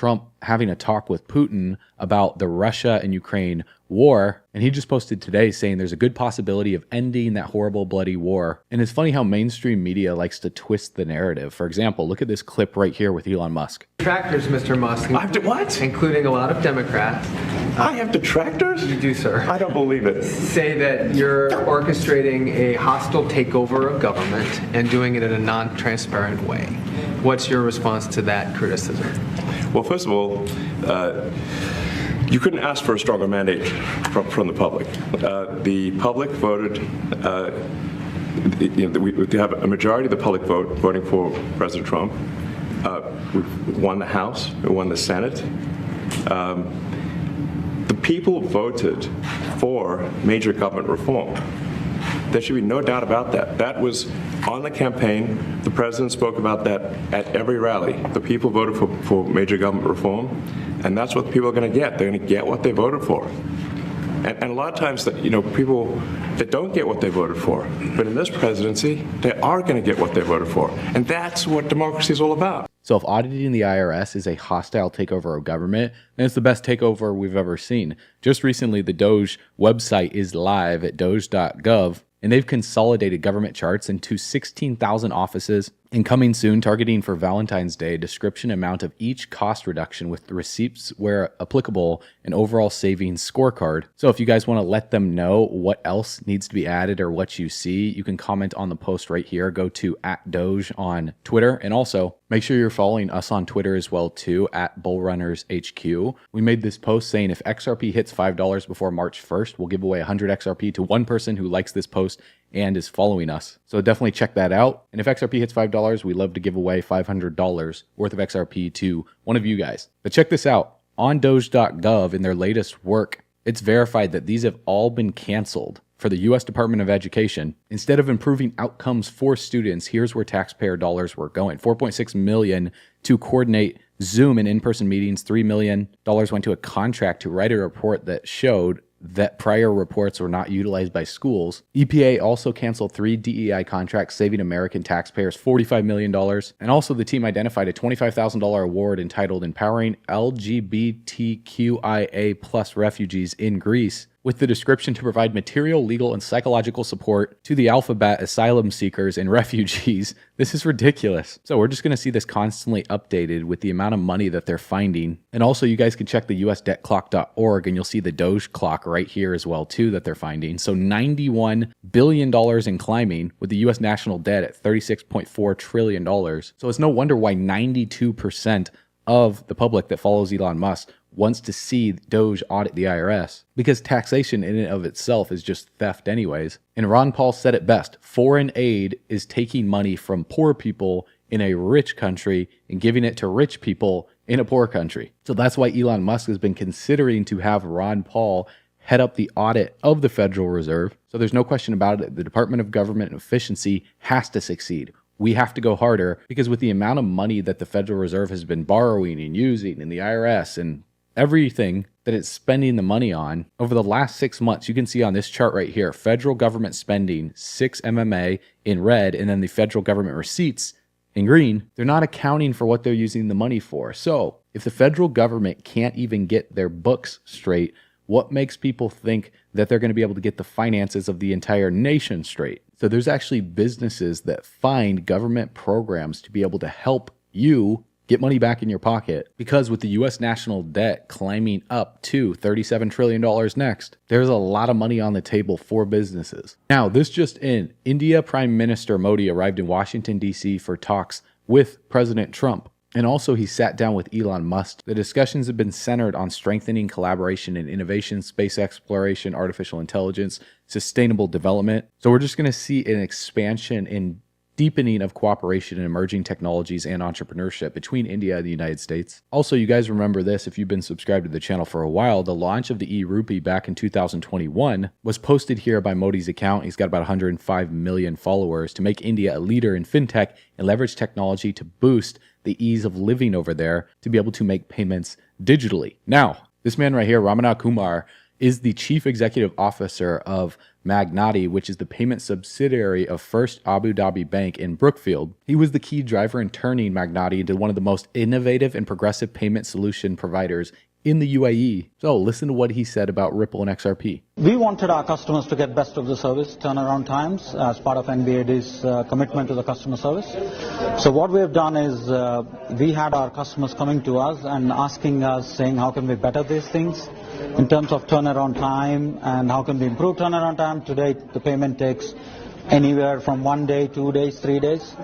Trump having a talk with Putin about the Russia and Ukraine war. And he just posted today saying there's a good possibility of ending that horrible, bloody war. And it's funny how mainstream media likes to twist the narrative. For example, look at this clip right here with Elon Musk. Detractors, Mr. Musk. I have to what? Including a lot of Democrats. I have detractors? You do, sir. I don't believe it. Say that you're orchestrating a hostile takeover of government and doing it in a non-transparent way. What's your response to that criticism? Well, first of all, you couldn't ask for a stronger mandate from the public. The public voted, we have a majority of the public voting for President Trump. We won the House, we won the Senate. The people voted for major government reform. There should be no doubt about that. That was on the campaign. The president spoke about that at every rally. The people voted for major government reform, and that's what the people are going to get. They're going to get what they voted for. And a lot of times, people that don't get what they voted for, but in this presidency, they are going to get what they voted for. And that's what democracy is all about. So if auditing the IRS is a hostile takeover of government, then it's the best takeover we've ever seen. Just recently, the Doge website is live at doge.gov, and they've consolidated government charts into 16,000 offices. And coming soon, targeting for Valentine's Day, description amount of each cost reduction with the receipts where applicable, an overall savings scorecard. So if you guys want to let them know what else needs to be added or what you see, you can comment on the post right here. Go to @Doge on Twitter, and also make sure you're following us on Twitter as well too, @Bullrunners HQ. We made this post saying if XRP hits $5 before March 1st, we'll give away 100 XRP to one person who likes this post and is following us. So definitely check that out. And if XRP hits $5, we love to give away $500 worth of XRP to one of you guys. But check this out. On doge.gov, in their latest work, it's verified that these have all been canceled for the U.S. Department of Education. Instead of improving outcomes for students, here's where taxpayer dollars were going. $4.6 million to coordinate Zoom and in-person meetings. $3 million went to a contract to write a report that showed that prior reports were not utilized by schools. EPA also canceled 3 DEI contracts, saving American taxpayers $45 million. And also the team identified a $25,000 award entitled Empowering LGBTQIA+ Refugees in Greece, with the description to provide material, legal, and psychological support to the alphabet asylum seekers and refugees. This is ridiculous. So we're just going to see this constantly updated with the amount of money that they're finding. And also you guys can check the usdebtclock.org and you'll see the Doge clock right here as well too that they're finding. So $91 billion in climbing, with the US national debt at $36.4 trillion. So it's no wonder why 92% of the public that follows Elon Musk wants to see Doge audit the IRS, because taxation in and of itself is just theft anyways. And Ron Paul said it best: foreign aid is taking money from poor people in a rich country and giving it to rich people in a poor country. So that's why Elon Musk has been considering to have Ron Paul head up the audit of the Federal Reserve. So there's no question about it. The Department of Government Efficiency has to succeed. We have to go harder, because with the amount of money that the Federal Reserve has been borrowing and using, and the IRS and everything that it's spending the money on over the last 6 months, you can see on this chart right here, federal government spending 6 MMA in red, and then the federal government receipts in green. They're not accounting for what they're using the money for. So if the federal government can't even get their books straight, what makes people think that they're going to be able to get the finances of the entire nation straight? So there's actually businesses that find government programs to be able to help you get money back in your pocket, because with the US national debt climbing up to $37 trillion next, there's a lot of money on the table for businesses. Now, this just in, India Prime Minister Modi arrived in Washington, D.C. for talks with President Trump. And also he sat down with Elon Musk. The discussions have been centered on strengthening collaboration in innovation, space exploration, artificial intelligence, sustainable development. So we're just going to see an expansion in deepening of cooperation in emerging technologies and entrepreneurship between India and the United States. Also, you guys remember this if you've been subscribed to the channel for a while. The launch of the e-rupee back in 2021 was posted here by Modi's account. He's got about 105 million followers, to make India a leader in fintech and leverage technology to boost the ease of living over there, to be able to make payments digitally. Now, this man right here, Ramana Kumar, is the chief executive officer of Magnati, which is the payment subsidiary of First Abu Dhabi Bank in Brookfield. He was the key driver in turning Magnati into one of the most innovative and progressive payment solution providers in the UAE. So listen to what he said about Ripple and XRP. We wanted our customers to get best of the service turnaround times as part of NBAD's commitment to the customer service. So what we have done is we had our customers coming to us and asking us, saying how can we better these things in terms of turnaround time and how can we improve turnaround time. Today the payment takes anywhere from 1 day, 2 days, 3 days.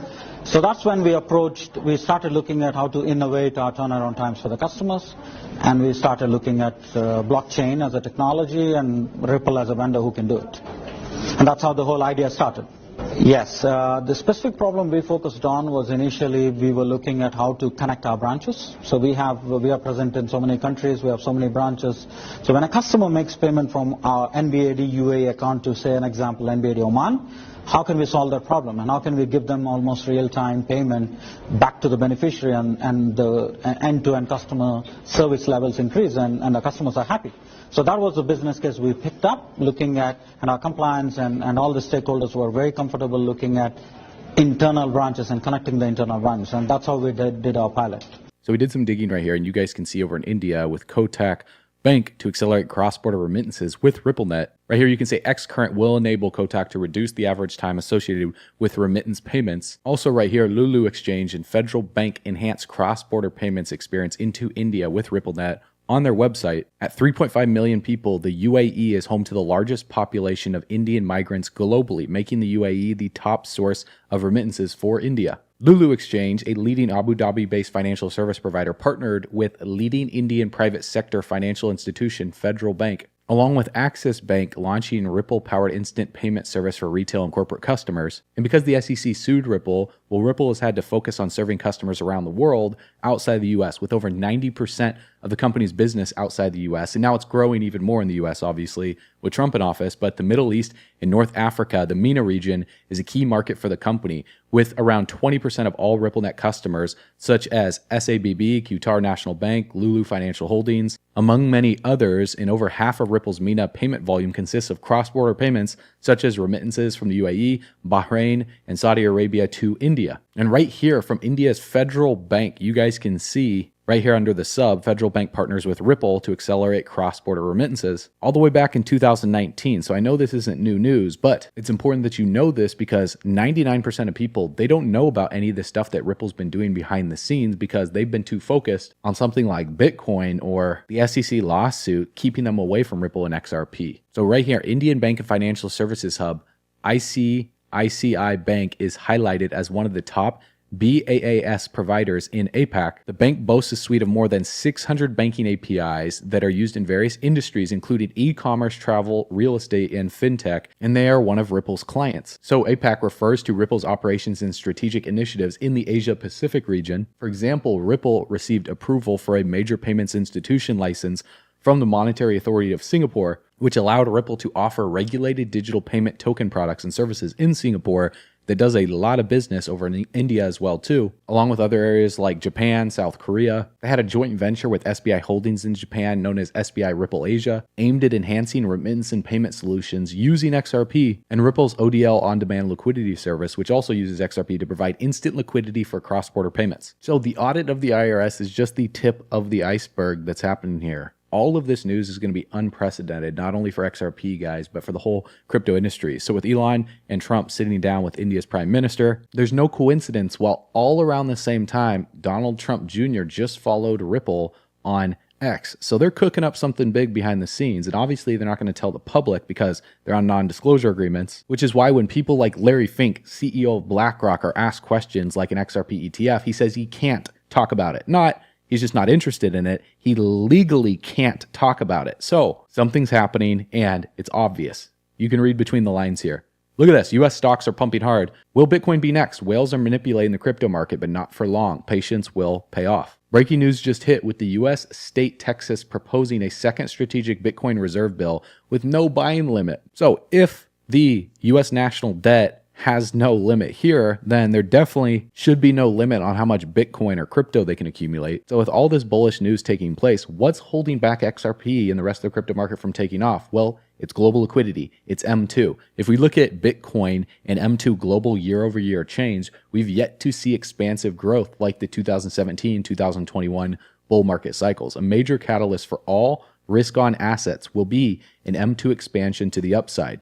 So that's when we started looking at how to innovate our turnaround times for the customers, and we started looking at blockchain as a technology and Ripple as a vendor who can do it. And that's how the whole idea started. Yes, the specific problem we focused on was initially we were looking at how to connect our branches. So we are present in so many countries, we have so many branches. So when a customer makes payment from our NBAD UAE account to, say, an example, NBAD Oman, how can we solve that problem, and how can we give them almost real-time payment back to the beneficiary, and the end-to-end customer service levels increase and the customers are happy. So that was the business case we picked up, looking at, and our compliance and all the stakeholders were very comfortable looking at internal branches and connecting the internal branches, and that's how we did our pilot. So we did some digging right here, and you guys can see over in India with Kotak Bank to accelerate cross-border remittances with Ripplenet. Right here you can say Xcurrent will enable Kotak to reduce the average time associated with remittance payments. Also right here, Lulu Exchange and Federal Bank enhance cross-border payments experience into India with Ripplenet on their website. At 3.5 million people, the UAE is home to the largest population of Indian migrants globally, making the UAE the top source of remittances for India. Lulu Exchange, a leading Abu Dhabi-based financial service provider, partnered with leading Indian private sector financial institution Federal Bank, along with Axis Bank, launching Ripple-powered instant payment service for retail and corporate customers. And because the SEC sued Ripple, well, Ripple has had to focus on serving customers around the world outside the US, with over 90% of the company's business outside the US. And now it's growing even more in the US, obviously, with Trump in office. But the Middle East and North Africa, the MENA region, is a key market for the company, with around 20% of all Ripplenet customers, such as SABB, Qatar National Bank, Lulu Financial Holdings, among many others. And over half of Ripple's MENA payment volume consists of cross-border payments, such as remittances from the UAE, Bahrain, and Saudi Arabia to India. And right here from India's Federal Bank, you guys can see right here under the sub, Federal Bank partners with Ripple to accelerate cross-border remittances all the way back in 2019. So I know this isn't new news, but it's important that you know this because 99% of people, they don't know about any of the stuff that Ripple's been doing behind the scenes because they've been too focused on something like Bitcoin or the SEC lawsuit, keeping them away from Ripple and XRP. So right here, Indian Bank and Financial Services Hub, ICICI Bank, is highlighted as one of the top BaaS providers in APAC. The bank boasts a suite of more than 600 banking APIs that are used in various industries, including e-commerce, travel, real estate, and fintech, and they are one of Ripple's clients. So APAC refers to Ripple's operations and strategic initiatives in the Asia-Pacific region. For example, Ripple received approval for a major payments institution license from the Monetary Authority of Singapore, which allowed Ripple to offer regulated digital payment token products and services in Singapore that does a lot of business over in India as well too, along with other areas like Japan, South Korea. They had a joint venture with SBI Holdings in Japan known as SBI Ripple Asia, aimed at enhancing remittance and payment solutions using XRP, and Ripple's ODL on-demand liquidity service, which also uses XRP to provide instant liquidity for cross-border payments. So the audit of the IRS is just the tip of the iceberg that's happening here. All of this news is going to be unprecedented, not only for XRP guys, but for the whole crypto industry. So with Elon and Trump sitting down with India's prime minister, there's no coincidence while all around the same time, Donald Trump Jr. just followed Ripple on X. So they're cooking up something big behind the scenes. And obviously they're not going to tell the public because they're on non-disclosure agreements, which is why when people like Larry Fink, CEO of BlackRock, are asked questions like an XRP ETF, he says he can't talk about it. Not he's just not interested in it. He legally can't talk about it. So something's happening and it's obvious. You can read between the lines here. Look at this. U.S. stocks are pumping hard. Will Bitcoin be next? Whales are manipulating the crypto market, but not for long. Patience will pay off. Breaking news just hit with the U.S. state Texas proposing a second strategic Bitcoin reserve bill with no buying limit. So if the U.S. national debt has no limit here, then there definitely should be no limit on how much Bitcoin or crypto they can accumulate. So with all this bullish news taking place, what's holding back XRP and the rest of the crypto market from taking off? Well, it's global liquidity. It's M2. If we look at Bitcoin and M2 global year-over-year change, we've yet to see expansive growth like the 2017-2021 bull market cycles. A major catalyst for all risk-on assets will be an M2 expansion to the upside.